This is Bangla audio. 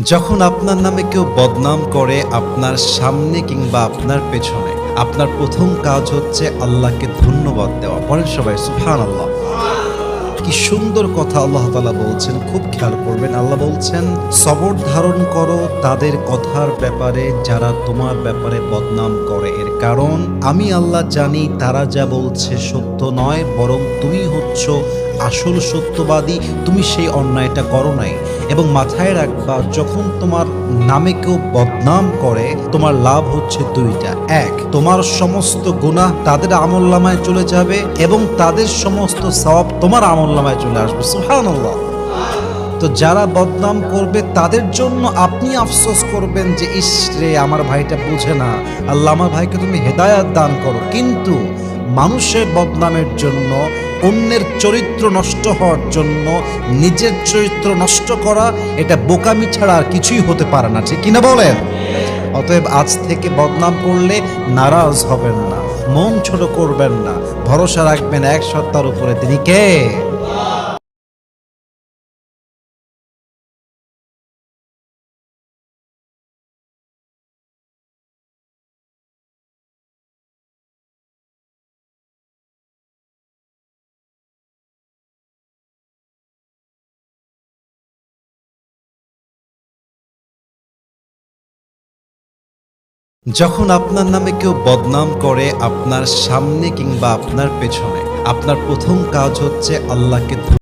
যখন আপনার নামে কেউ বদনাম করে আপনার সামনে কিংবা আপনার পেছনে, আপনার প্রথম কাজ হচ্ছে আল্লাহকে ধন্যবাদ দেওয়া। বলেন সবাই সুবহানাল্লাহ। কি সুন্দর কথা আল্লাহ তাআলা বলছেন, খুব খেয়াল করবেন। আল্লাহ বলছেন, সবর ধারণ করো তাদের কথার ব্যাপারে যারা তোমার ব্যাপারে বদনাম করে। এর কারণ আমি আল্লাহ জানি তারা যা বলছে সত্য নয়, বরং তুমি হচ্ছ আসল সত্যবাদী। তুমি সেই অন্যায়টা করো নাই। এবং মাথায় রাখবা, যখন তোমার নামে কেউ বদনাম করে তোমার লাভ হচ্ছে দুইটা। এক, তোমার সমস্ত গুনাহ তাদের আমলনামায় চলে যাবে এবং তাদের সমস্ত সওয়াব তোমার আমলনামায় চলে আসবে। সুবহানাল্লাহ। তো যারা বদনাম করবে তাদের জন্য আপনি আফসোস করবেন যে ইস রে, আমার ভাইটা বুঝে না, আল্লাহ আমার ভাইকে তুমি হেদায়াত দান করো। কিন্তু মানুষের বদনামের জন্য, অন্যের চরিত্র নষ্ট হওয়ার জন্য নিজের চরিত্র নষ্ট করা, এটা বোকামি ছাড়া আর কিছুই হতে পারে না। ঠিক কিনা বলেন? অতএব আজ থেকে বদনাম করলে নারাজ হবেন না, মন ছোট করবেন না, ভরসা রাখবেন এক সত্তার উপরে, তিনি কে? যখন আপনার নামে কেউ বদনাম করে আপনার সামনে কিংবা আপনার পেছনে, আপনার প্রথম কাজ হচ্ছে আল্লাহকে